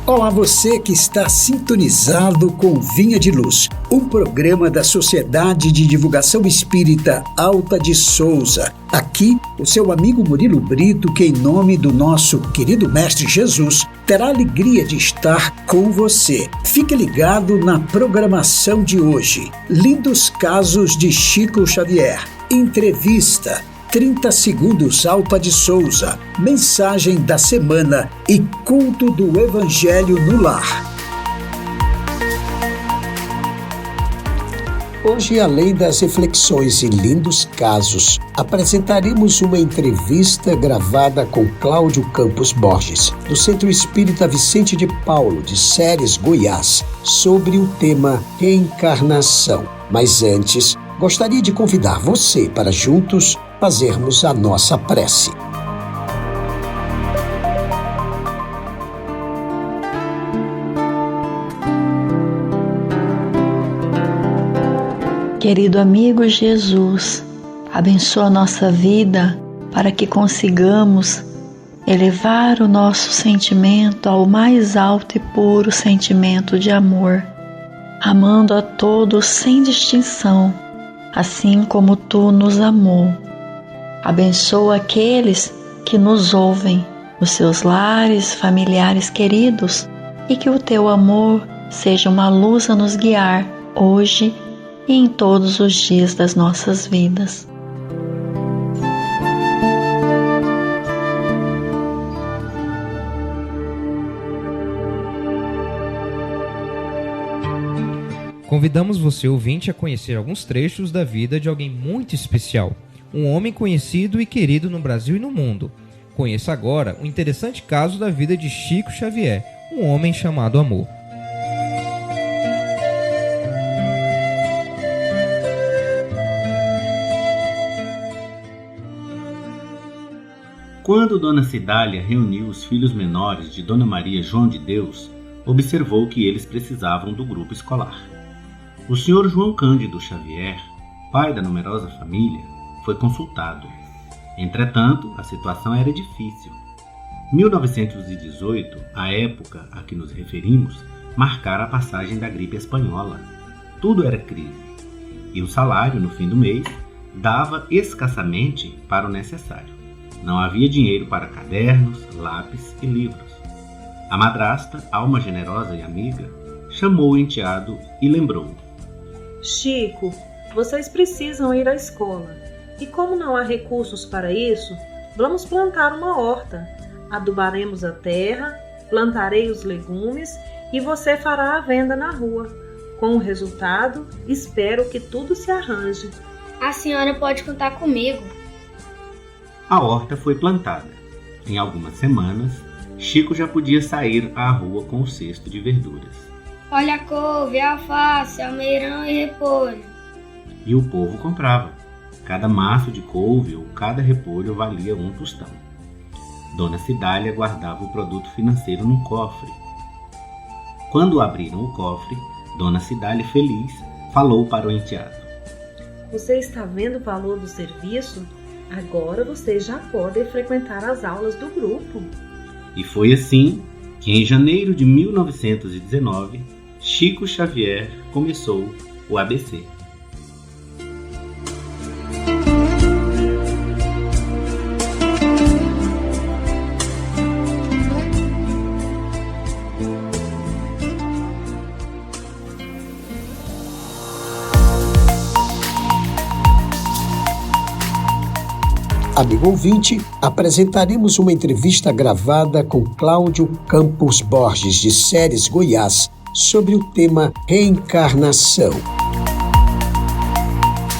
Olá, você que está sintonizado com Vinha de Luz, um programa da Sociedade de Divulgação Espírita Alta de Souza. Aqui, o seu amigo Murilo Brito, que em nome do nosso querido Mestre Jesus, terá a alegria de estar com você. Fique ligado na programação de hoje. Lindos casos de Chico Xavier. Entrevista. 30 segundos Alta de Souza, mensagem da semana e culto do Evangelho no lar. Hoje, além das reflexões e lindos casos, apresentaremos uma entrevista gravada com Cláudio Campos Borges, do Centro Espírita Vicente de Paulo, de Ceres, Goiás, sobre o tema reencarnação. Mas antes, gostaria de convidar você para juntos fazermos a nossa prece. Querido amigo Jesus, abençoa a nossa vida para que consigamos elevar o nosso sentimento ao mais alto e puro sentimento de amor, amando a todos sem distinção, assim como Tu nos amou. Abençoa aqueles que nos ouvem, os seus lares, familiares queridos, e que o Teu amor seja uma luz a nos guiar hoje e em todos os dias das nossas vidas. Convidamos você, ouvinte, a conhecer alguns trechos da vida de alguém muito especial, um homem conhecido e querido no Brasil e no mundo. Conheça agora o interessante caso da vida de Chico Xavier, um homem chamado Amor. Quando Dona Cidália reuniu os filhos menores de Dona Maria João de Deus, observou que eles precisavam do grupo escolar. O Sr. João Cândido Xavier, pai da numerosa família, foi consultado. Entretanto, a situação era difícil. 1918, a época a que nos referimos, marcara a passagem da gripe espanhola. Tudo era crise. E o salário, no fim do mês, dava escassamente para o necessário. Não havia dinheiro para cadernos, lápis e livros. A madrasta, alma generosa e amiga, chamou o enteado e lembrou: Chico, vocês precisam ir à escola. E como não há recursos para isso, vamos plantar uma horta. Adubaremos a terra, plantarei os legumes e você fará a venda na rua. Com o resultado, espero que tudo se arranje. A senhora pode contar comigo. A horta foi plantada. Em algumas semanas, Chico já podia sair à rua com o cesto de verduras. Olha a couve, alface, almeirão e repolho. E o povo comprava. Cada maço de couve ou cada repolho valia 1 tostão. Dona Cidália guardava o produto financeiro num cofre. Quando abriram o cofre, Dona Cidália, feliz, falou para o enteado: Você está vendo o valor do serviço? Agora vocês já podem frequentar as aulas do grupo. E foi assim que, em janeiro de 1919, Chico Xavier começou o ABC. Amigo ouvinte, apresentaremos uma entrevista gravada com Cláudio Campos Borges, de Ceres, Goiás, sobre o tema reencarnação.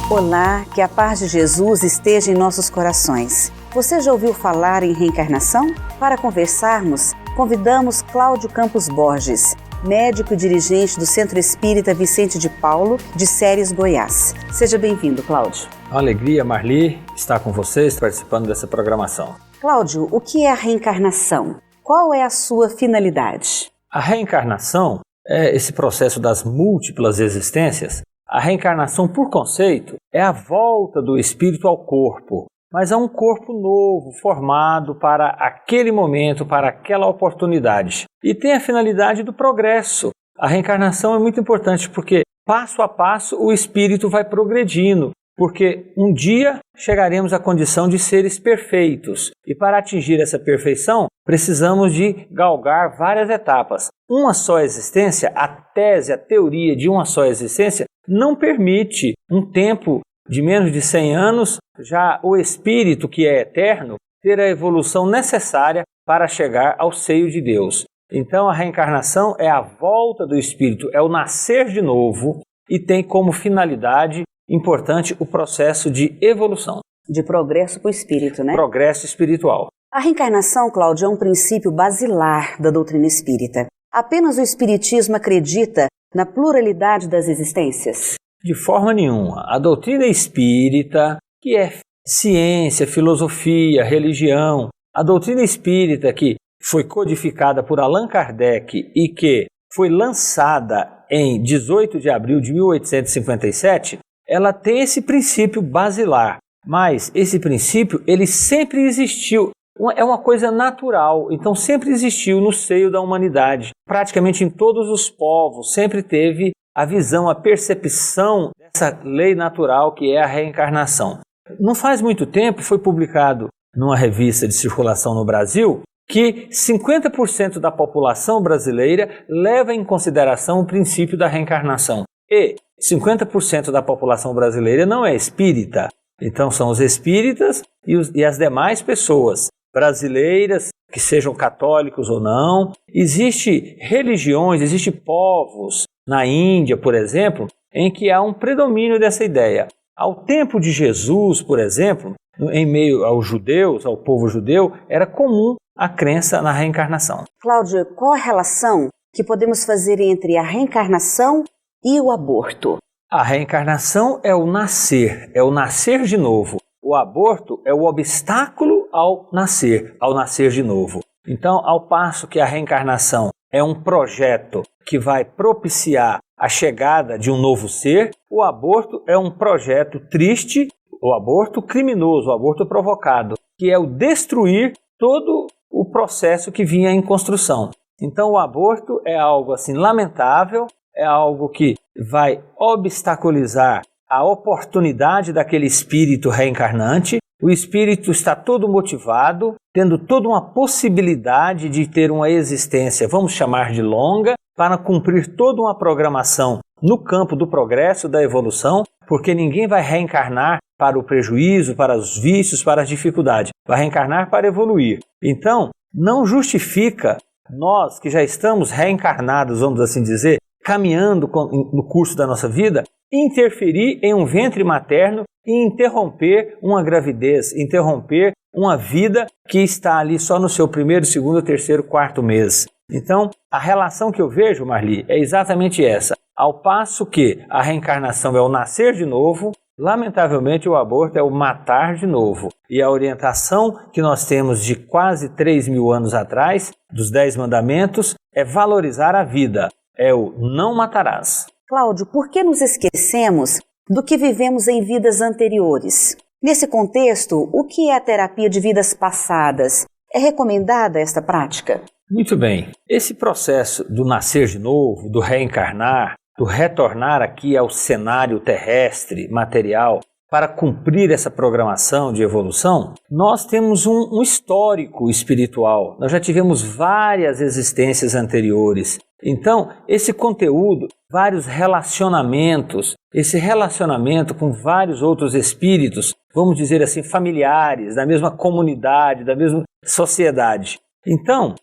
Olá, que a paz de Jesus esteja em nossos corações. Você já ouviu falar em reencarnação? Para conversarmos, convidamos Cláudio Campos Borges, médico e dirigente do Centro Espírita Vicente de Paulo, de Ceres, Goiás. Seja bem-vindo, Cláudio. Uma alegria, Marli, estar com vocês participando dessa programação. Cláudio, o que é a reencarnação? Qual é a sua finalidade? A reencarnação é esse processo das múltiplas existências. A reencarnação, por conceito, é a volta do espírito ao corpo, mas a um corpo novo, formado para aquele momento, para aquela oportunidade. E tem a finalidade do progresso. A reencarnação é muito importante porque, passo a passo, o espírito vai progredindo, porque um dia chegaremos à condição de seres perfeitos. E para atingir essa perfeição, precisamos de galgar várias etapas. Uma só existência, a tese, a teoria de uma só existência, não permite um tempo de menos de 100 anos, já o espírito, que é eterno, ter a evolução necessária para chegar ao seio de Deus. Então a reencarnação é a volta do espírito, é o nascer de novo e tem como finalidade importante o processo de evolução. De progresso para o espírito, né? Progresso espiritual. A reencarnação, Cláudio, é um princípio basilar da doutrina espírita. Apenas o espiritismo acredita na pluralidade das existências? De forma nenhuma. A doutrina espírita, que é ciência, filosofia, religião, a doutrina espírita que foi codificada por Allan Kardec e que foi lançada em 18 de abril de 1857, ela tem esse princípio basilar, mas esse princípio ele sempre existiu, é uma coisa natural, então sempre existiu no seio da humanidade, praticamente em todos os povos, sempre teve a visão, a percepção dessa lei natural que é a reencarnação. Não faz muito tempo foi publicado numa revista de circulação no Brasil que 50% da população brasileira leva em consideração o princípio da reencarnação. E 50% da população brasileira não é espírita. Então são os espíritas e as demais pessoas brasileiras, que sejam católicos ou não. Existem religiões, existem povos, na Índia, por exemplo, em que há um predomínio dessa ideia. Ao tempo de Jesus, por exemplo, em meio aos judeus, ao povo judeu, era comum a crença na reencarnação. Cláudio, qual a relação que podemos fazer entre a reencarnação e o aborto? A reencarnação é o nascer de novo. O aborto é o obstáculo ao nascer de novo. Então, ao passo que a reencarnação é um projeto que vai propiciar a chegada de um novo ser, o aborto é um projeto triste, o aborto criminoso, o aborto provocado, que é o destruir todo o processo que vinha em construção. Então o aborto é algo assim lamentável, é algo que vai obstaculizar a oportunidade daquele espírito reencarnante. O espírito está todo motivado, tendo toda uma possibilidade de ter uma existência, vamos chamar de longa, para cumprir toda uma programação no campo do progresso, da evolução, porque ninguém vai reencarnar para o prejuízo, para os vícios, para as dificuldades. Vai reencarnar para evoluir. Então, não justifica nós que já estamos reencarnados, vamos assim dizer, caminhando no curso da nossa vida, interferir em um ventre materno e interromper uma gravidez, interromper uma vida que está ali só no seu primeiro, segundo, terceiro, quarto mês. Então, a relação que eu vejo, Marli, é exatamente essa. Ao passo que a reencarnação é o nascer de novo, lamentavelmente o aborto é o matar de novo. E a orientação que nós temos de quase 3.000 anos atrás, dos 10 mandamentos, é valorizar a vida, é o não matarás. Cláudio, por que nos esquecemos do que vivemos em vidas anteriores? Nesse contexto, o que é a terapia de vidas passadas? É recomendada esta prática? Muito bem. Esse processo do nascer de novo, do reencarnar, do retornar aqui ao cenário terrestre, material, para cumprir essa programação de evolução, nós temos um histórico espiritual. Nós já tivemos várias existências anteriores. Então, esse conteúdo, vários relacionamentos, esse relacionamento com vários outros espíritos, vamos dizer assim, familiares, da mesma comunidade, da mesma sociedade. Então,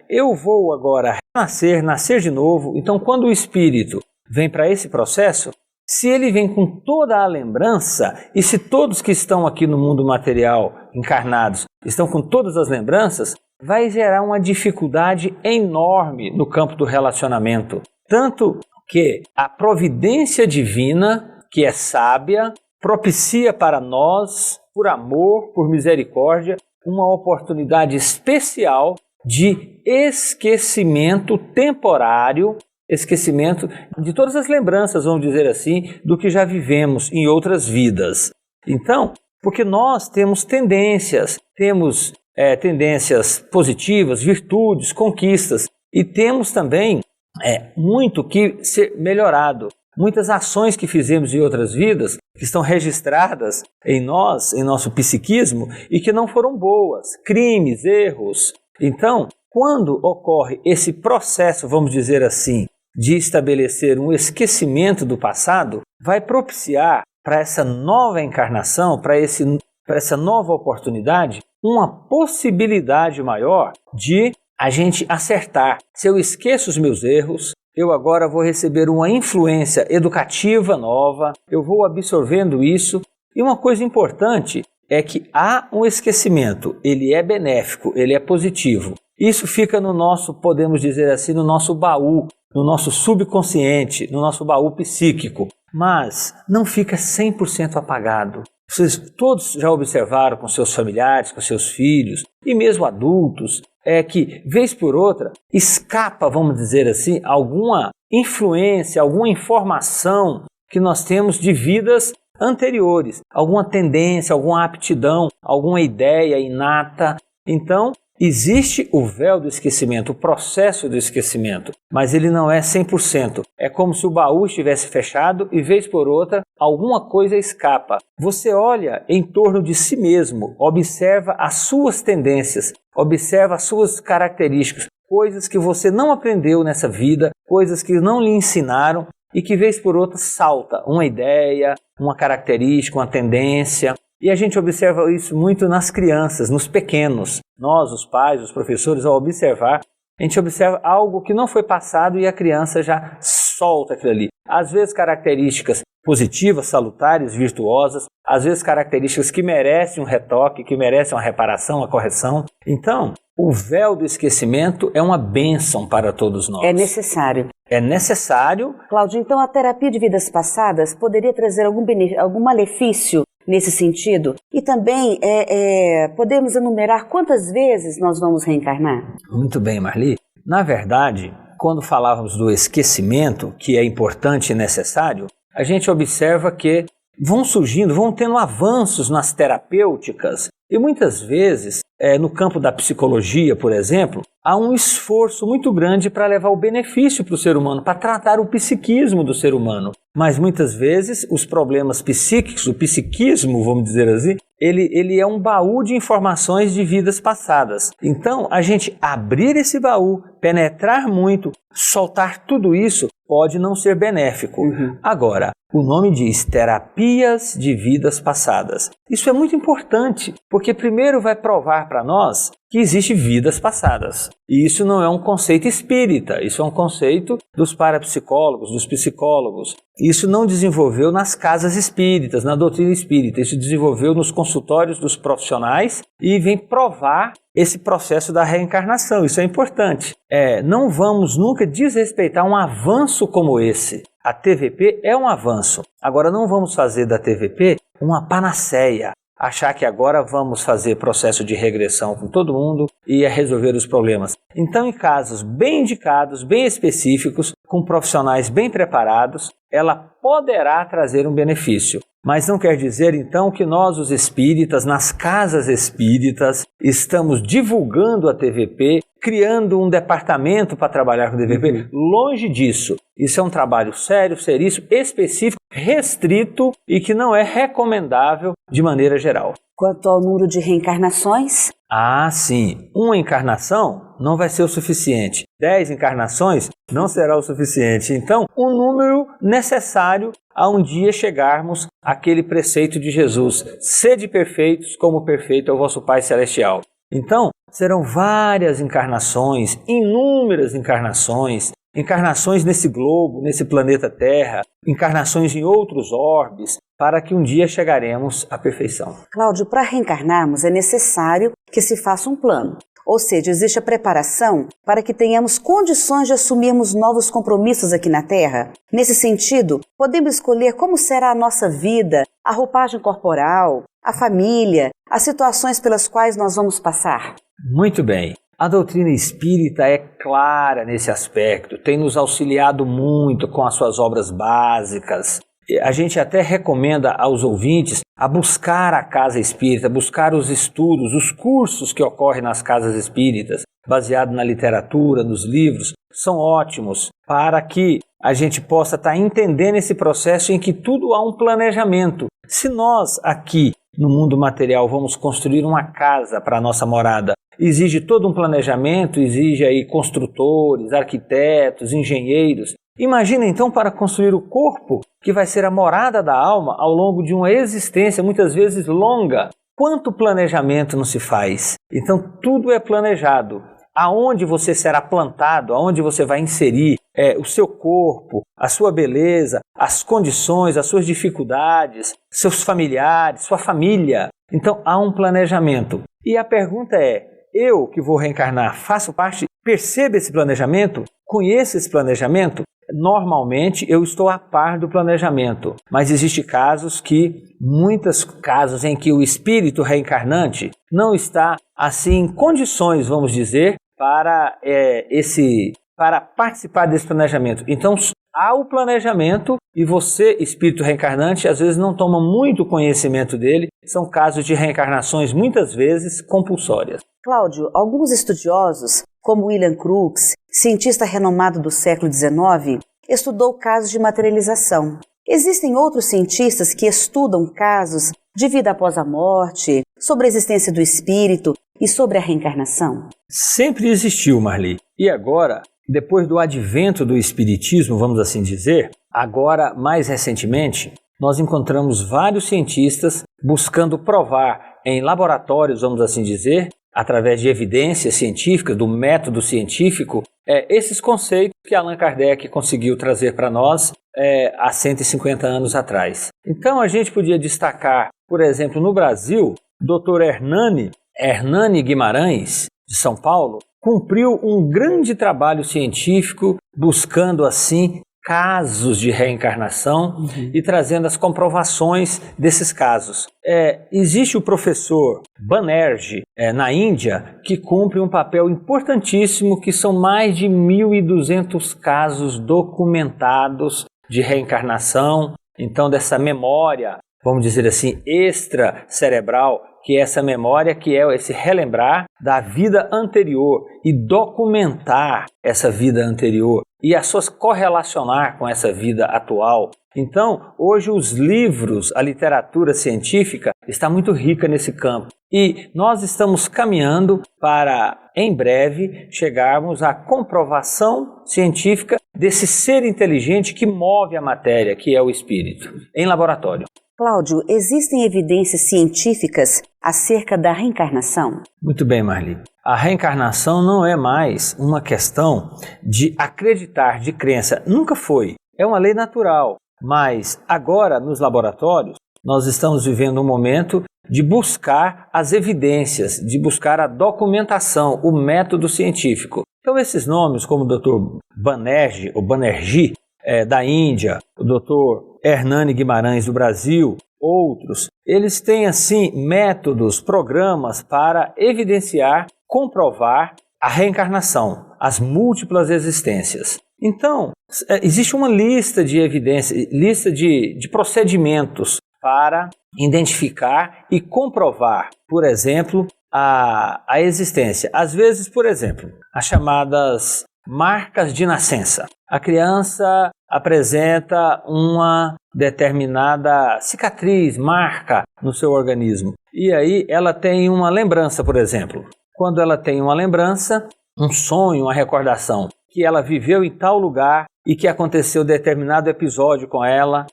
eu vou agora nascer de novo. Então, quando o espírito vem para esse processo, se ele vem com toda a lembrança, e se todos que estão aqui no mundo material, encarnados, estão com todas as lembranças, vai gerar uma dificuldade enorme no campo do relacionamento. Tanto que a providência divina, que é sábia, propicia para nós, por amor, por misericórdia, uma oportunidade especial de esquecimento temporário, esquecimento de todas as lembranças, vamos dizer assim, do que já vivemos em outras vidas. Então, Porque nós temos tendências positivas, virtudes, conquistas, e temos também muito que ser melhorado. Muitas ações que fizemos em outras vidas, que estão registradas em nós, em nosso psiquismo, e que não foram boas, crimes, erros. Então, quando ocorre esse processo, vamos dizer assim, de estabelecer um esquecimento do passado, vai propiciar para essa nova encarnação, para essa nova oportunidade, uma possibilidade maior de a gente acertar. Se eu esqueço os meus erros, eu agora vou receber uma influência educativa nova, eu vou absorvendo isso. E uma coisa importante é que há um esquecimento, ele é benéfico, ele é positivo. Isso fica no nosso, podemos dizer assim, no nosso baú, no nosso subconsciente, no nosso baú psíquico. Mas não fica 100% apagado. Vocês todos já observaram com seus familiares, com seus filhos e mesmo adultos, que vez por outra escapa, vamos dizer assim, alguma influência, alguma informação que nós temos de vidas anteriores, alguma tendência, alguma aptidão, alguma ideia inata. Então, existe o véu do esquecimento, o processo do esquecimento, mas ele não é 100%. É como se o baú estivesse fechado e, vez por outra, alguma coisa escapa. Você olha em torno de si mesmo, observa as suas tendências, observa as suas características, coisas que você não aprendeu nessa vida, coisas que não lhe ensinaram e que, vez por outra, salta uma ideia, uma característica, uma tendência. E a gente observa isso muito nas crianças, nos pequenos. Nós, os pais, os professores, ao observar, a gente observa algo que não foi passado e a criança já solta aquilo ali. Às vezes características positivas, salutares, virtuosas, às vezes características que merecem um retoque, que merecem uma reparação, uma correção. Então, o véu do esquecimento é uma bênção para todos nós. É necessário. É necessário. Cláudio, então a terapia de vidas passadas poderia trazer algum malefício nesse sentido? E também podemos enumerar quantas vezes nós vamos reencarnar? Muito bem, Marli. Na verdade, quando falávamos do esquecimento, que é importante e necessário, a gente observa que vão tendo avanços nas terapêuticas e muitas vezes, no campo da psicologia, por exemplo, há um esforço muito grande para levar o benefício para o ser humano, para tratar o psiquismo do ser humano. Mas muitas vezes os problemas psíquicos, o psiquismo, vamos dizer assim, ele é um baú de informações de vidas passadas. Então, a gente abrir esse baú, penetrar muito, soltar tudo isso, pode não ser benéfico. Agora, o nome diz terapias de vidas passadas. Isso é muito importante, porque primeiro vai provar para nós que existem vidas passadas. E isso não é um conceito espírita, isso é um conceito dos parapsicólogos, dos psicólogos. Isso não desenvolveu nas casas espíritas, na doutrina espírita, isso desenvolveu nos consultórios dos profissionais e vem provar esse processo da reencarnação. Isso é importante. Não vamos nunca desrespeitar um avanço como esse. A TVP é um avanço. Agora não vamos fazer da TVP uma panaceia. Achar que agora vamos fazer processo de regressão com todo mundo e resolver os problemas. Então, em casos bem indicados, bem específicos, com profissionais bem preparados, ela poderá trazer um benefício. Mas não quer dizer, então, que nós, os espíritas, nas casas espíritas, estamos divulgando a TVP, criando um departamento para trabalhar com a TVP. Longe disso. Isso é um trabalho sério, seríssimo, específico, restrito e que não é recomendável de maneira geral. Quanto ao número de reencarnações? Ah, sim. Uma encarnação não vai ser o suficiente. 10 encarnações não será o suficiente. Então, um número necessário a um dia chegarmos àquele preceito de Jesus. Sede perfeitos como perfeito é o vosso Pai Celestial. Então, serão várias encarnações, inúmeras encarnações, encarnações nesse globo, nesse planeta Terra, encarnações em outros orbes, para que um dia chegaremos à perfeição. Cláudio, para reencarnarmos é necessário que se faça um plano. Ou seja, existe a preparação para que tenhamos condições de assumirmos novos compromissos aqui na Terra. Nesse sentido, podemos escolher como será a nossa vida, a roupagem corporal, a família, as situações pelas quais nós vamos passar. Muito bem. A doutrina espírita é clara nesse aspecto, tem nos auxiliado muito com as suas obras básicas. A gente até recomenda aos ouvintes a buscar a casa espírita, buscar os estudos, os cursos que ocorrem nas casas espíritas, baseado na literatura, nos livros, são ótimos para que a gente possa estar entendendo esse processo em que tudo há um planejamento. Se nós aqui no mundo material vamos construir uma casa para a nossa morada, exige todo um planejamento, exige aí construtores, arquitetos, engenheiros. Imagina então para construir o corpo, que vai ser a morada da alma ao longo de uma existência muitas vezes longa. Quanto planejamento não se faz? Então tudo é planejado. Aonde você será plantado, aonde você vai inserir o seu corpo, a sua beleza, as condições, as suas dificuldades, seus familiares, sua família. Então há um planejamento. E a pergunta é, eu que vou reencarnar, faço parte, percebo esse planejamento? Conheço esse planejamento? Normalmente eu estou a par do planejamento, mas existem muitos casos em que o espírito reencarnante não está assim em condições, vamos dizer, para participar desse planejamento. Então há o planejamento e você, espírito reencarnante, às vezes não toma muito conhecimento dele. São casos de reencarnações muitas vezes compulsórias. Cláudio, alguns estudiosos, como William Crookes, cientista renomado do século XIX, estudou casos de materialização. Existem outros cientistas que estudam casos de vida após a morte, sobre a existência do espírito e sobre a reencarnação? Sempre existiu, Marli. E agora, depois do advento do espiritismo, vamos assim dizer, agora mais recentemente, nós encontramos vários cientistas buscando provar em laboratórios, vamos assim dizer, através de evidências científicas, do método científico, esses conceitos que Allan Kardec conseguiu trazer para nós há 150 anos atrás. Então a gente podia destacar, por exemplo, no Brasil, Dr. Hernani Guimarães, de São Paulo, cumpriu um grande trabalho científico buscando assim casos de reencarnação e trazendo as comprovações desses casos. Existe o professor Banerjee, na Índia, que cumpre um papel importantíssimo, que são mais de 1.200 casos documentados de reencarnação. Então, dessa memória, vamos dizer assim, extracerebral, que é essa memória, que é esse relembrar da vida anterior e documentar essa vida anterior e as suas correlacionar com essa vida atual. Então, hoje os livros, a literatura científica está muito rica nesse campo. E nós estamos caminhando para, em breve, chegarmos à comprovação científica desse ser inteligente que move a matéria, que é o espírito, em laboratório. Cláudio, existem evidências científicas acerca da reencarnação? Muito bem, Marli. A reencarnação não é mais uma questão de acreditar, de crença. Nunca foi. É uma lei natural. Mas agora, nos laboratórios, nós estamos vivendo um momento de buscar as evidências, de buscar a documentação, o método científico. Então, esses nomes, como o Dr. Banerjee, da Índia, o Dr. Hernani Guimarães do Brasil, outros, eles têm assim métodos, programas para evidenciar, comprovar a reencarnação, as múltiplas existências. Então, existe uma lista de evidências, lista de procedimentos para identificar e comprovar, por exemplo, a existência. Às vezes, por exemplo, as chamadas marcas de nascença. A criança apresenta uma determinada cicatriz, marca no seu organismo. E aí ela tem uma lembrança, por exemplo. Quando ela tem uma lembrança, um sonho, uma recordação, que ela viveu em tal lugar e que aconteceu determinado episódio com ela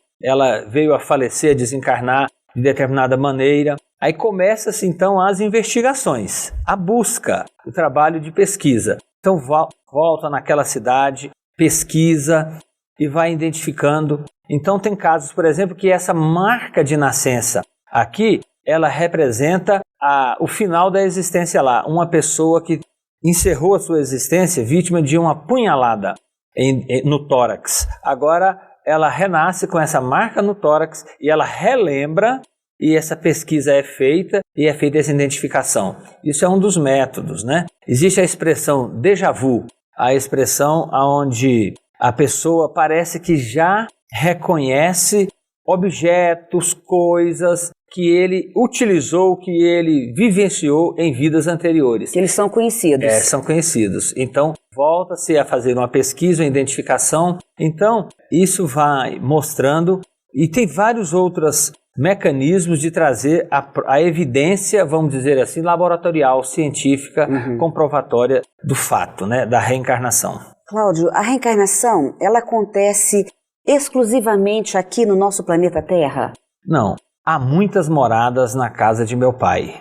veio a falecer, a desencarnar de determinada maneira. Aí começa-se então as investigações, a busca, o trabalho de pesquisa. Então volta naquela cidade, pesquisa e vai identificando. Então tem casos, por exemplo, que essa marca de nascença aqui, ela representa o final da existência lá. Uma pessoa que encerrou a sua existência vítima de uma punhalada no tórax. Agora ela renasce com essa marca no tórax e ela relembra, e essa pesquisa é feita e é feita essa identificação. Isso é um dos métodos, né? Existe a expressão déjà vu, a expressão onde a pessoa parece que já reconhece objetos, coisas que ele utilizou, que ele vivenciou em vidas anteriores. Eles são conhecidos. São conhecidos. Então, volta-se a fazer uma pesquisa, uma identificação. Então, isso vai mostrando, e tem vários outros mecanismos de trazer a evidência, vamos dizer assim, laboratorial, científica, comprovatória do fato, né, da reencarnação. Cláudio, a reencarnação, ela acontece exclusivamente aqui no nosso planeta Terra? Não. Há muitas moradas na casa de meu pai.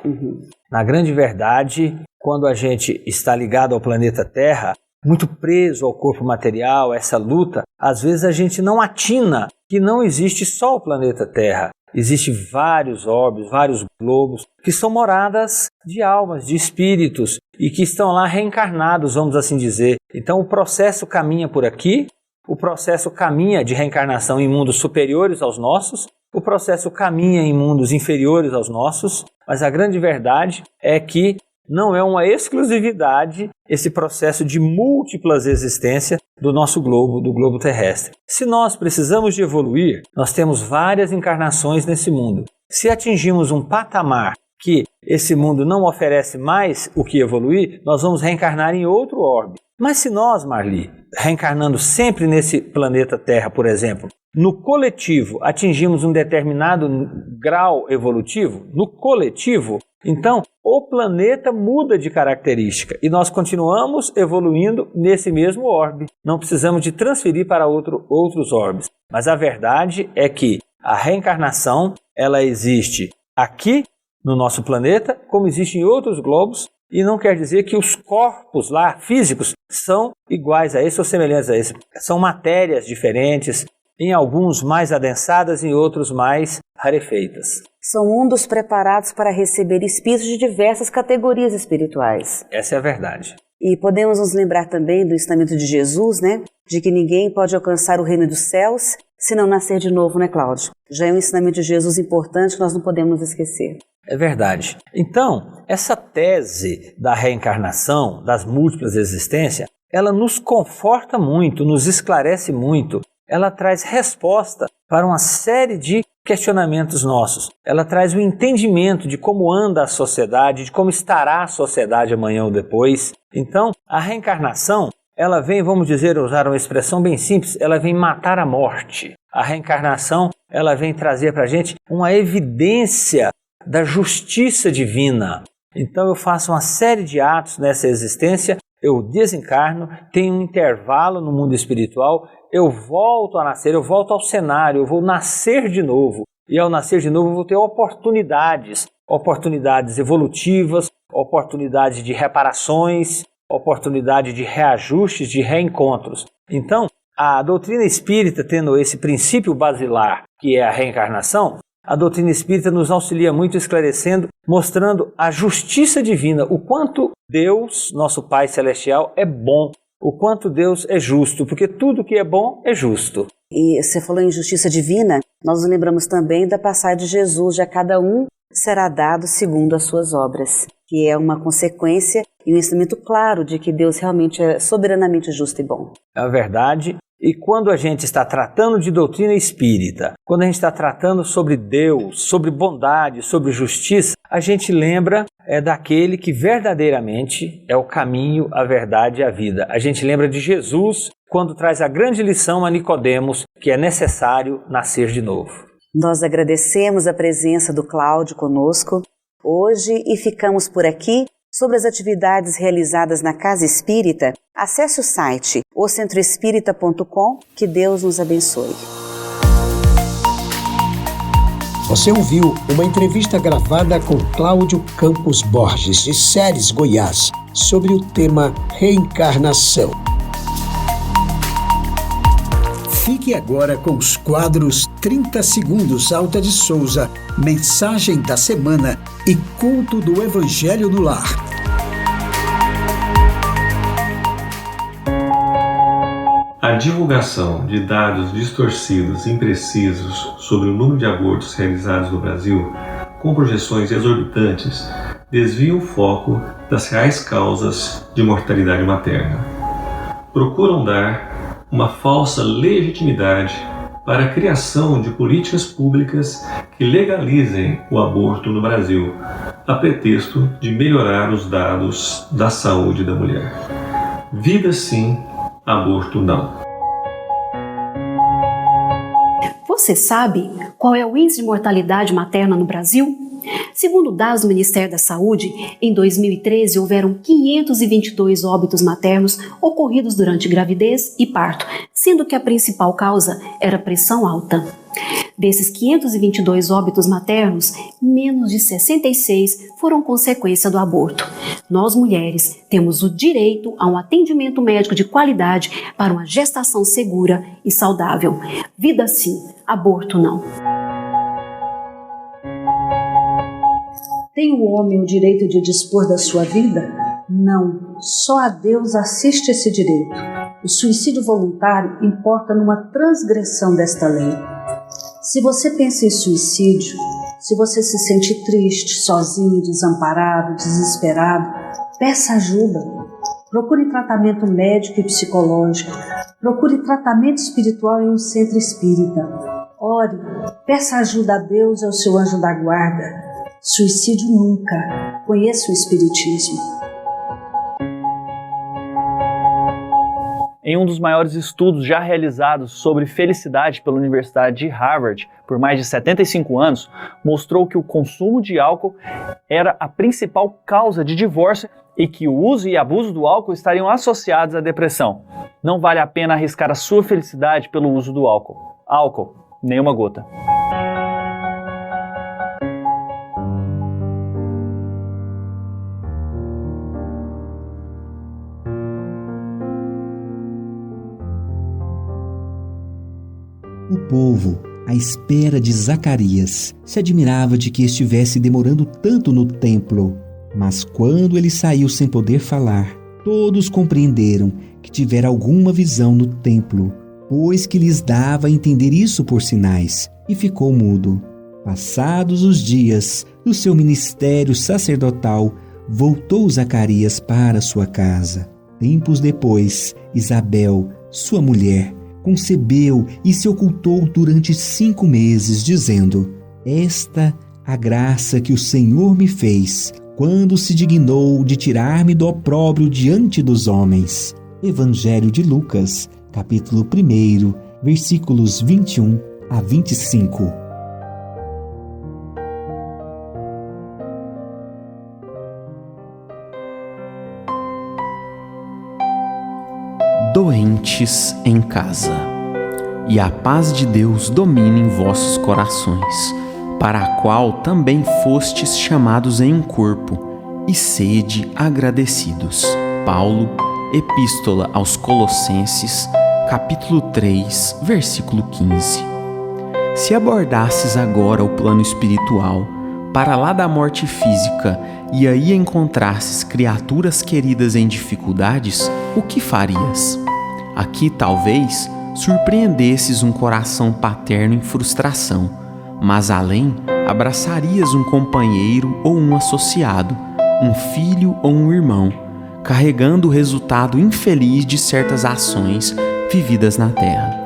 Na grande verdade, quando a gente está ligado ao planeta Terra, muito preso ao corpo material, essa luta, às vezes a gente não atina que não existe só o planeta Terra. Existem vários orbes, vários globos, que são moradas de almas, de espíritos, e que estão lá reencarnados, vamos assim dizer. Então o processo caminha por aqui, o processo caminha de reencarnação em mundos superiores aos nossos, o processo caminha em mundos inferiores aos nossos, mas a grande verdade é que não é uma exclusividade esse processo de múltiplas existências do nosso globo, do globo terrestre. Se nós precisamos de evoluir, nós temos várias encarnações nesse mundo. Se atingimos um patamar que esse mundo não oferece mais o que evoluir, nós vamos reencarnar em outro orbe. Mas se nós, Marli, reencarnando sempre nesse planeta Terra, por exemplo, no coletivo atingimos um determinado grau evolutivo, no coletivo, então o planeta muda de característica e nós continuamos evoluindo nesse mesmo orbe. Não precisamos de transferir para outros orbes. Mas a verdade é que a reencarnação, ela existe aqui no nosso planeta, como existe em outros globos, e não quer dizer que os corpos lá, físicos, são iguais a esse ou semelhantes a esse. São matérias diferentes, em alguns mais adensadas, em outros mais rarefeitas. São mundos preparados para receber espíritos de diversas categorias espirituais. Essa é a verdade. E podemos nos lembrar também do ensinamento de Jesus, né? De que ninguém pode alcançar o reino dos céus se não nascer de novo, né, Cláudio? Já é um ensinamento de Jesus importante que nós não podemos esquecer. É verdade. Então, essa tese da reencarnação, das múltiplas existências, ela nos conforta muito, nos esclarece muito. Ela traz resposta para uma série de questionamentos nossos. Ela traz o entendimento de como anda a sociedade, de como estará a sociedade amanhã ou depois. Então, a reencarnação, ela vem, vamos dizer, usar uma expressão bem simples, ela vem matar a morte. A reencarnação, ela vem trazer para a gente uma evidência da justiça divina. Então eu faço uma série de atos nessa existência, eu desencarno, tenho um intervalo no mundo espiritual, eu volto a nascer, eu volto ao cenário, eu vou nascer de novo. E ao nascer de novo eu vou ter oportunidades evolutivas, oportunidades de reparações, oportunidade de reajustes, de reencontros. Então, a doutrina espírita, tendo esse princípio basilar, que é a reencarnação, a doutrina espírita nos auxilia muito esclarecendo, mostrando a justiça divina, o quanto Deus, nosso Pai Celestial, é bom, o quanto Deus é justo, porque tudo que é bom é justo. E você falou em justiça divina, nós nos lembramos também da passagem de Jesus, já cada um será dado segundo as suas obras, que é uma consequência e um ensinamento claro de que Deus realmente é soberanamente justo e bom. É a verdade. E quando a gente está tratando de doutrina espírita, quando a gente está tratando sobre Deus, sobre bondade, sobre justiça, a gente lembra daquele que verdadeiramente é o caminho, a verdade e a vida. A gente lembra de Jesus quando traz a grande lição a Nicodemos, que é necessário nascer de novo. Nós agradecemos a presença do Cláudio conosco hoje e ficamos por aqui. Sobre as atividades realizadas na Casa Espírita, acesse o site ocentroespírita.com. Que Deus nos abençoe. Você ouviu uma entrevista gravada com Cláudio Campos Borges, de Ceres, Goiás, sobre o tema reencarnação. Fique agora com os quadros 30 Segundos Alta de Souza, Mensagem da Semana e Culto do Evangelho no Lar. A divulgação de dados distorcidos e imprecisos sobre o número de abortos realizados no Brasil, com projeções exorbitantes, desvia o foco das reais causas de mortalidade materna. Procuram dar uma falsa legitimidade para a criação de políticas públicas que legalizem o aborto no Brasil, a pretexto de melhorar os dados da saúde da mulher. Vida sim, aborto não. Você sabe qual é o índice de mortalidade materna no Brasil? Segundo dados do Ministério da Saúde, em 2013 houveram 522 óbitos maternos ocorridos durante gravidez e parto, sendo que a principal causa era pressão alta. Desses 522 óbitos maternos, menos de 66 foram consequência do aborto. Nós, mulheres, temos o direito a um atendimento médico de qualidade para uma gestação segura e saudável. Vida sim, aborto não. Tem o homem o direito de dispor da sua vida? Não, só a Deus assiste esse direito. O suicídio voluntário importa numa transgressão desta lei. Se você pensa em suicídio, se você se sente triste, sozinho, desamparado, desesperado, peça ajuda. Procure tratamento médico e psicológico. Procure tratamento espiritual em um centro espírita. Ore, peça ajuda a Deus e ao seu anjo da guarda. Suicídio nunca. Conheça o Espiritismo. Em um dos maiores estudos já realizados sobre felicidade pela Universidade de Harvard por mais de 75 anos, mostrou que o consumo de álcool era a principal causa de divórcio e que o uso e abuso do álcool estariam associados à depressão. Não vale a pena arriscar a sua felicidade pelo uso do álcool. Álcool, nenhuma gota. O povo, à espera de Zacarias, se admirava de que estivesse demorando tanto no templo. Mas quando ele saiu sem poder falar, todos compreenderam que tivera alguma visão no templo, pois que lhes dava a entender isso por sinais, e ficou mudo. Passados os dias do seu ministério sacerdotal, voltou Zacarias para sua casa. Tempos depois, Isabel, sua mulher, concebeu e se ocultou durante 5 meses, dizendo: Esta a graça que o Senhor me fez, quando se dignou de tirar-me do opróbrio diante dos homens. Evangelho de Lucas, capítulo 1, versículos 21 a 25. Doentes em casa. E a paz de Deus domine em vossos corações, para a qual também fostes chamados em um corpo, e sede agradecidos. Paulo, Epístola aos Colossenses, capítulo 3, versículo 15. Se abordasses agora o plano espiritual, para lá da morte física, e aí encontrasses criaturas queridas em dificuldades, o que farias? Aqui, talvez, surpreendesses um coração paterno em frustração, mas além, abraçarias um companheiro ou um associado, um filho ou um irmão, carregando o resultado infeliz de certas ações vividas na terra.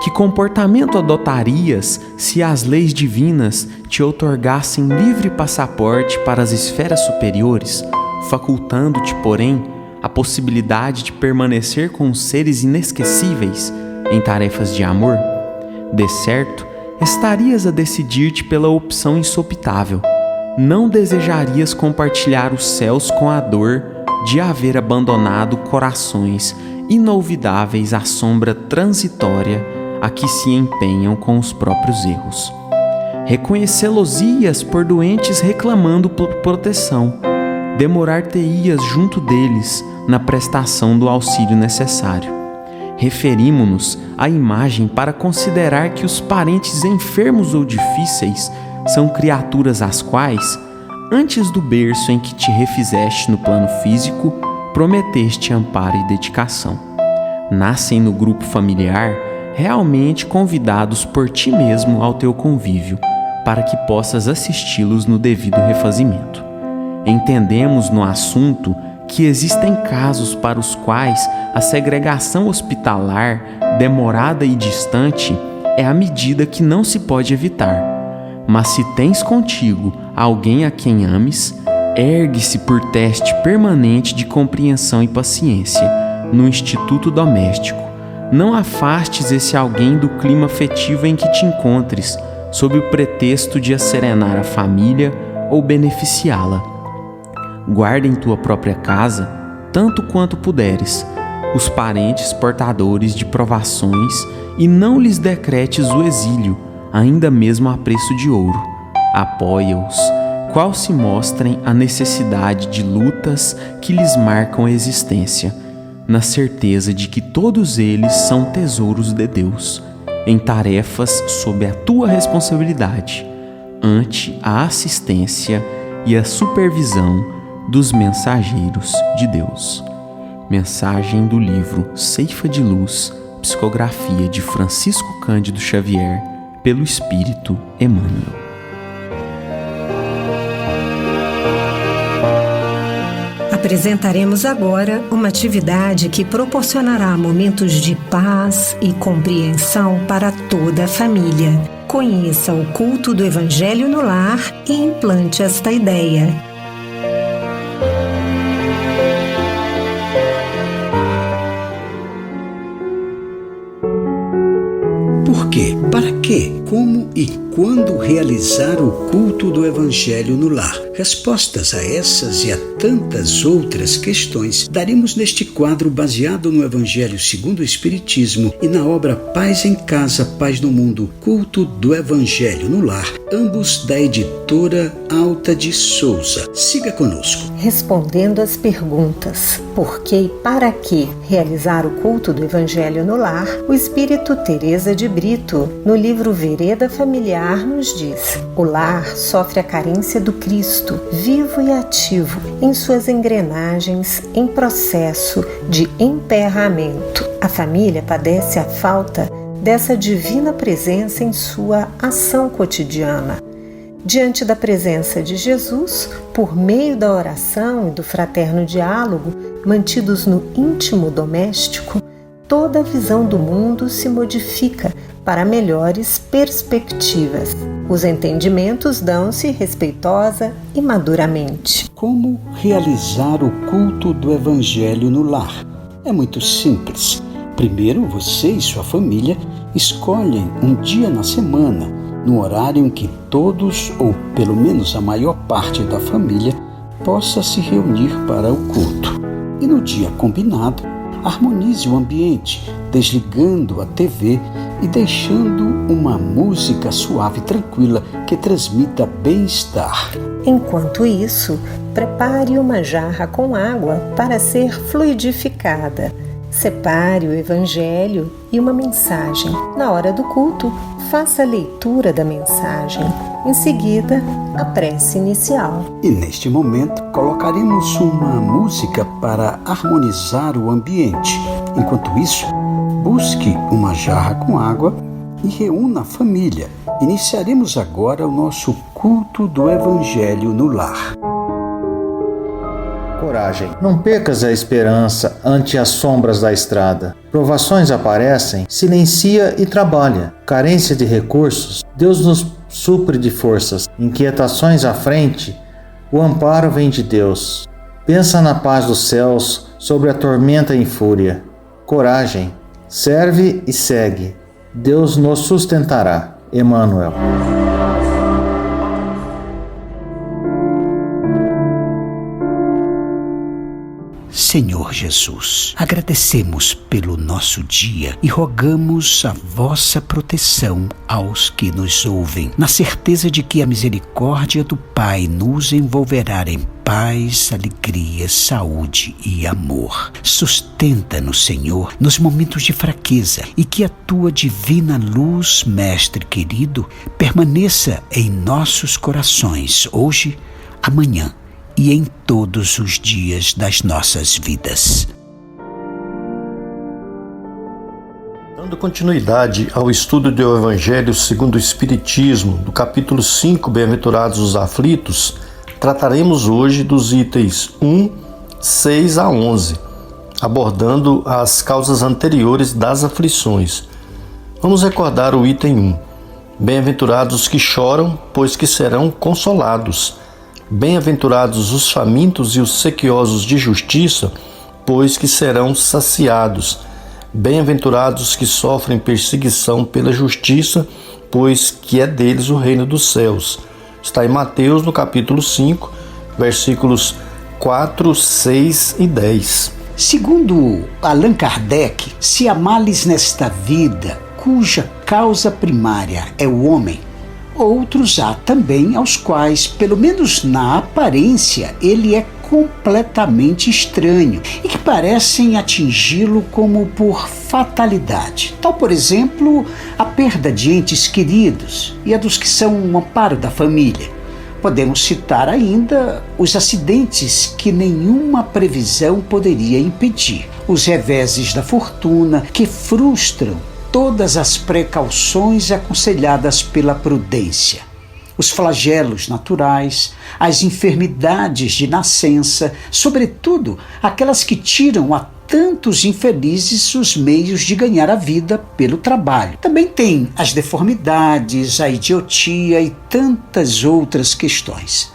Que comportamento adotarias se as leis divinas te outorgassem livre passaporte para as esferas superiores, facultando-te, porém, a possibilidade de permanecer com seres inesquecíveis em tarefas de amor? De certo, estarias a decidir-te pela opção insopitável. Não desejarias compartilhar os céus com a dor de haver abandonado corações inolvidáveis à sombra transitória a que se empenham com os próprios erros. Reconhecê-los-ias por doentes reclamando por proteção. Demorar-te-ias junto deles na prestação do auxílio necessário. Referimo-nos à imagem para considerar que os parentes enfermos ou difíceis são criaturas às quais, antes do berço em que te refizeste no plano físico, prometeste amparo e dedicação. Nascem no grupo familiar, realmente convidados por ti mesmo ao teu convívio, para que possas assisti-los no devido refazimento. Entendemos no assunto que existem casos para os quais a segregação hospitalar, demorada e distante, é a medida que não se pode evitar. Mas se tens contigo alguém a quem ames, ergue-se por teste permanente de compreensão e paciência no instituto doméstico. Não afastes esse alguém do clima afetivo em que te encontres, sob o pretexto de asserenar a família ou beneficiá-la. Guarda em tua própria casa, tanto quanto puderes, os parentes portadores de provações e não lhes decretes o exílio, ainda mesmo a preço de ouro. Apoia-os, qual se mostrem a necessidade de lutas que lhes marcam a existência, na certeza de que todos eles são tesouros de Deus, em tarefas sob a tua responsabilidade, ante a assistência e a supervisão dos mensageiros de Deus. Mensagem do livro Ceifa de Luz, psicografia de Francisco Cândido Xavier, pelo Espírito Emmanuel. Apresentaremos agora uma atividade que proporcionará momentos de paz e compreensão para toda a família. Conheça o culto do Evangelho no lar e implante esta ideia. Por quê? Para quê? Como e quando realizar o culto do Evangelho no lar? Respostas a essas e a tantas outras questões daremos neste quadro baseado no Evangelho segundo o Espiritismo e na obra Paz em Casa, Paz no Mundo, Culto do Evangelho no Lar, ambos da editora Alta de Souza. Siga conosco. Respondendo às perguntas por que e para que realizar o culto do Evangelho no lar, o Espírito Teresa de Brito, no livro Vereda Familiar, nos diz: o lar sofre a carência do Cristo, vivo e ativo, em suas engrenagens em processo de emperramento. A família padece a falta dessa divina presença em sua ação cotidiana. Diante da presença de Jesus, por meio da oração e do fraterno diálogo, mantidos no íntimo doméstico, toda a visão do mundo se modifica para melhores perspectivas. Os entendimentos dão-se respeitosa e maduramente. Como realizar o culto do Evangelho no lar? É muito simples. Primeiro, você e sua família escolhem um dia na semana, no horário em que todos, ou pelo menos a maior parte da família, possa se reunir para o culto. E no dia combinado, harmonize o ambiente, desligando a TV e deixando uma música suave e tranquila que transmita bem-estar. Enquanto isso, prepare uma jarra com água para ser fluidificada. Separe o Evangelho e uma mensagem. Na hora do culto, faça a leitura da mensagem. Em seguida, a prece inicial. E neste momento, colocaremos uma música para harmonizar o ambiente. Enquanto isso, busque uma jarra com água e reúna a família. Iniciaremos agora o nosso culto do Evangelho no lar. Coragem. Não percas a esperança ante as sombras da estrada. Provações aparecem, silencia e trabalha. Carência de recursos, Deus nos supre de forças. Inquietações à frente, o amparo vem de Deus. Pensa na paz dos céus sobre a tormenta em fúria. Coragem. Serve e segue. Deus nos sustentará. Emmanuel. Senhor Jesus, agradecemos pelo nosso dia e rogamos a vossa proteção aos que nos ouvem, na certeza de que a misericórdia do Pai nos envolverá em paz, alegria, saúde e amor. Sustenta-nos, Senhor, nos momentos de fraqueza e que a tua divina luz, Mestre querido, permaneça em nossos corações hoje, amanhã e em todos os dias das nossas vidas. Dando continuidade ao estudo do Evangelho segundo o Espiritismo, do capítulo 5, Bem-aventurados os aflitos, trataremos hoje dos itens 1, 6 a 11, abordando as causas anteriores das aflições. Vamos recordar o item 1. Bem-aventurados os que choram, pois que serão consolados. Bem-aventurados os famintos e os sequiosos de justiça, pois que serão saciados. Bem-aventurados os que sofrem perseguição pela justiça, pois que é deles o reino dos céus. Está em Mateus, no capítulo 5, versículos 4, 6 e 10. Segundo Allan Kardec, se há males nesta vida cuja causa primária é o homem, outros há também aos quais, pelo menos na aparência, ele é completamente estranho e que parecem atingi-lo como por fatalidade. Tal, por exemplo, a perda de entes queridos e a dos que são um amparo da família. Podemos citar ainda os acidentes que nenhuma previsão poderia impedir, os reveses da fortuna que frustram todas as precauções aconselhadas pela prudência, os flagelos naturais, as enfermidades de nascença, sobretudo aquelas que tiram a tantos infelizes os meios de ganhar a vida pelo trabalho. Também tem as deformidades, a idiotia e tantas outras questões.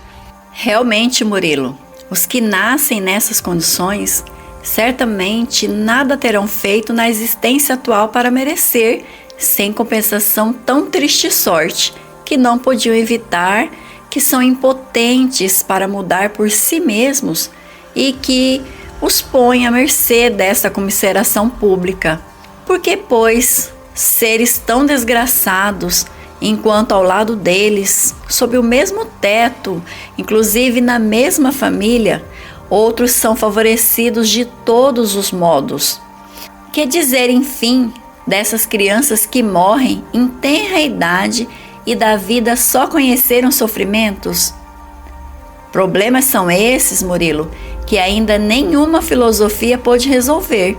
Realmente, Murilo, os que nascem nessas condições certamente nada terão feito na existência atual para merecer, sem compensação, tão triste sorte, que não podiam evitar, que são impotentes para mudar por si mesmos e que os põe à mercê dessa comiseração pública. Porque, pois, seres tão desgraçados, enquanto ao lado deles, sob o mesmo teto, inclusive na mesma família, outros são favorecidos de todos os modos. Que dizer, enfim, dessas crianças que morrem em tenra idade e da vida só conheceram sofrimentos? Problemas são esses, Murilo, que ainda nenhuma filosofia pôde resolver,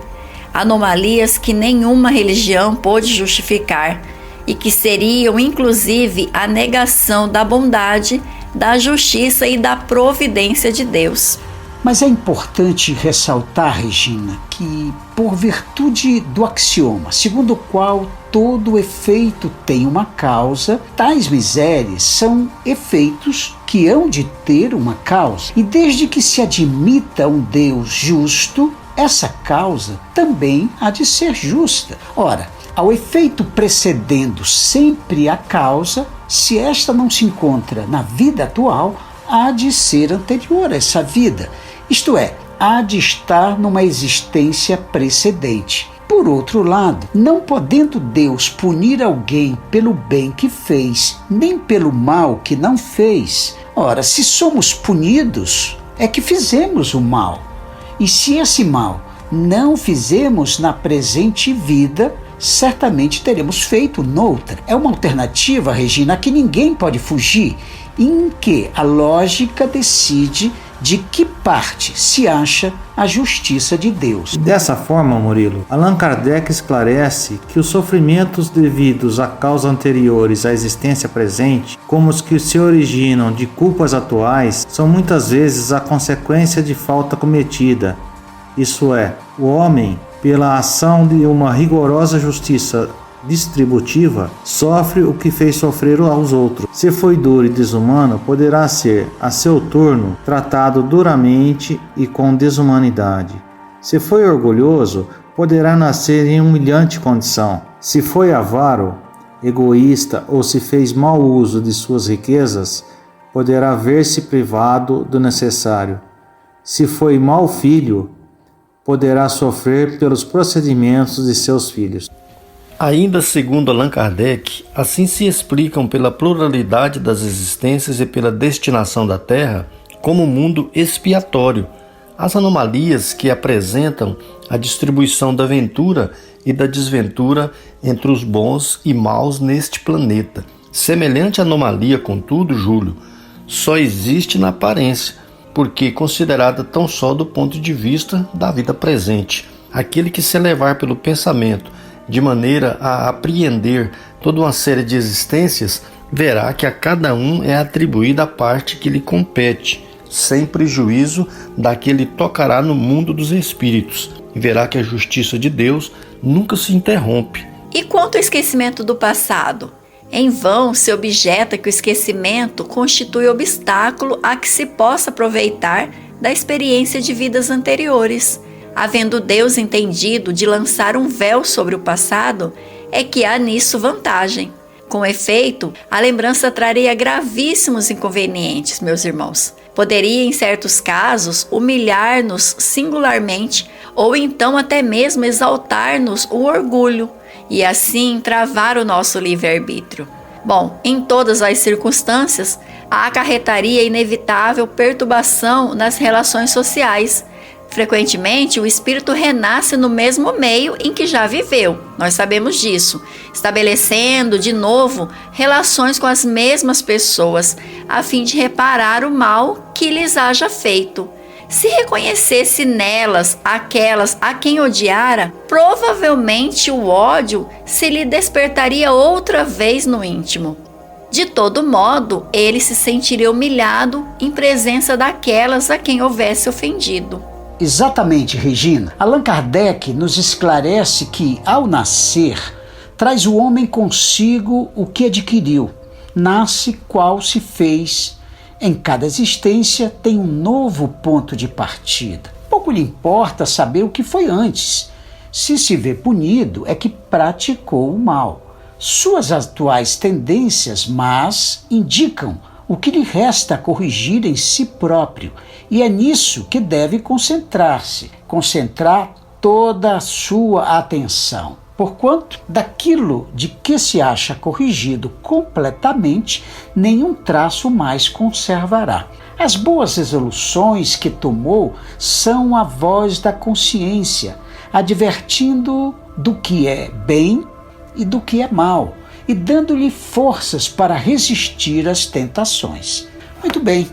anomalias que nenhuma religião pôde justificar e que seriam, inclusive, a negação da bondade, da justiça e da providência de Deus. Mas é importante ressaltar, Regina, que por virtude do axioma, segundo o qual todo efeito tem uma causa, tais misérias são efeitos que hão de ter uma causa. E desde que se admita um Deus justo, essa causa também há de ser justa. Ora, ao efeito precedendo sempre a causa, se esta não se encontra na vida atual, há de ser anterior a essa vida. Isto é, há de estar numa existência precedente. Por outro lado, não podendo Deus punir alguém pelo bem que fez, nem pelo mal que não fez. Ora, se somos punidos, é que fizemos o mal. E se esse mal não fizemos na presente vida, certamente teremos feito noutra. É uma alternativa, Regina, a que ninguém pode fugir, em que a lógica decide de que parte se acha a justiça de Deus. Dessa forma, Murilo, Allan Kardec esclarece que os sofrimentos devidos a causas anteriores à existência presente, como os que se originam de culpas atuais, são muitas vezes a consequência de falta cometida. Isso é, o homem, pela ação de uma rigorosa justiça distributiva, sofre o que fez sofrer aos outros. Se foi duro e desumano, poderá ser, a seu turno, tratado duramente e com desumanidade. Se foi orgulhoso, poderá nascer em humilhante condição. Se foi avaro, egoísta ou se fez mau uso de suas riquezas, poderá ver-se privado do necessário. Se foi mau filho, poderá sofrer pelos procedimentos de seus filhos. Ainda segundo Allan Kardec, assim se explicam pela pluralidade das existências e pela destinação da Terra como mundo expiatório as anomalias que apresentam a distribuição da ventura e da desventura entre os bons e maus neste planeta. Semelhante anomalia, contudo, Júlio, só existe na aparência, porque considerada tão só do ponto de vista da vida presente. Aquele que se elevar pelo pensamento de maneira a apreender toda uma série de existências, verá que a cada um é atribuída a parte que lhe compete, sem prejuízo da que ele tocará no mundo dos espíritos, e verá que a justiça de Deus nunca se interrompe. E quanto ao esquecimento do passado? Em vão se objeta que o esquecimento constitui obstáculo a que se possa aproveitar da experiência de vidas anteriores. Havendo Deus entendido de lançar um véu sobre o passado, é que há nisso vantagem. Com efeito, a lembrança traria gravíssimos inconvenientes, meus irmãos. Poderia, em certos casos, humilhar-nos singularmente ou então até mesmo exaltar-nos o orgulho e assim travar o nosso livre-arbítrio. Bom, em todas as circunstâncias, acarretaria inevitável perturbação nas relações sociais. Frequentemente, o espírito renasce no mesmo meio em que já viveu, nós sabemos disso, estabelecendo de novo relações com as mesmas pessoas, a fim de reparar o mal que lhes haja feito. Se reconhecesse nelas aquelas a quem odiara, provavelmente o ódio se lhe despertaria outra vez no íntimo. De todo modo, ele se sentiria humilhado em presença daquelas a quem houvesse ofendido. Exatamente, Regina. Allan Kardec nos esclarece que, ao nascer, traz o homem consigo o que adquiriu. Nasce qual se fez. Em cada existência tem um novo ponto de partida. Pouco lhe importa saber o que foi antes. Se se vê punido, é que praticou o mal. Suas atuais tendências más indicam o que lhe resta corrigir em si próprio, e é nisso que deve concentrar-se, concentrar toda a sua atenção. Porquanto, daquilo de que se acha corrigido completamente, nenhum traço mais conservará. As boas resoluções que tomou são a voz da consciência, advertindo do que é bem e do que é mal, e dando-lhe forças para resistir às tentações. Muito bem,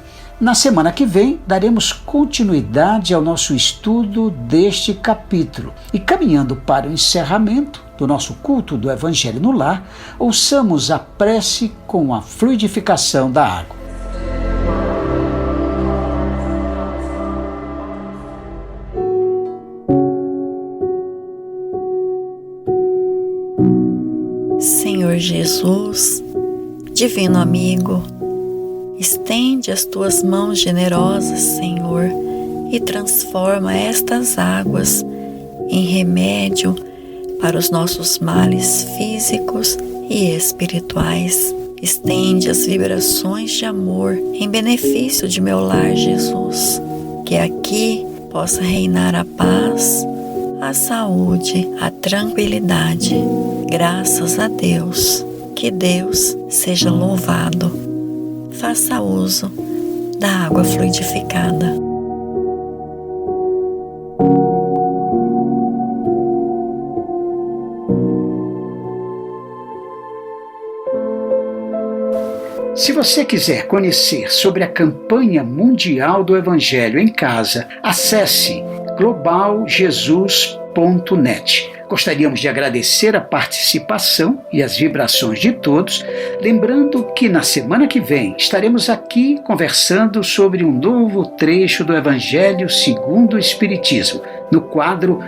na semana que vem daremos continuidade ao nosso estudo deste capítulo. E caminhando para o encerramento do nosso culto do Evangelho no Lar, ouçamos a prece com a fluidificação da água. Senhor Jesus, divino amigo, estende as tuas mãos generosas, Senhor, e transforma estas águas em remédio para os nossos males físicos e espirituais. Estende as vibrações de amor em benefício de meu lar, Jesus, que aqui possa reinar a paz, a saúde, a tranquilidade. Graças a Deus, que Deus seja louvado. Faça uso da água fluidificada. Se você quiser conhecer sobre a campanha mundial do Evangelho em Casa, acesse globaljesus.net. Gostaríamos de agradecer a participação e as vibrações de todos, lembrando que na semana que vem estaremos aqui conversando sobre um novo trecho do Evangelho segundo o Espiritismo, no quadro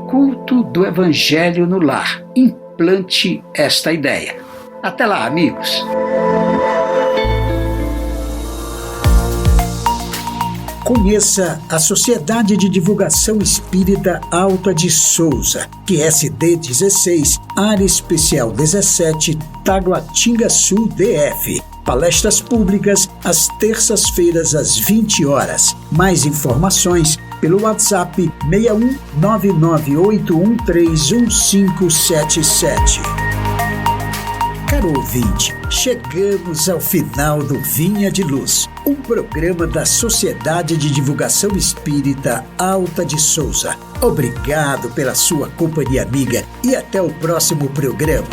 Culto do Evangelho no Lar. Implante esta ideia. Até lá, amigos! Conheça a Sociedade de Divulgação Espírita Alta de Souza, QSD 16, Área Especial 17, Taguatinga Sul, DF. Palestras públicas às terças-feiras às 20 horas. Mais informações pelo WhatsApp 61 998131577. Caro ouvinte, chegamos ao final do Vinha de Luz, um programa da Sociedade de Divulgação Espírita Alta de Souza. Obrigado pela sua companhia amiga e até o próximo programa.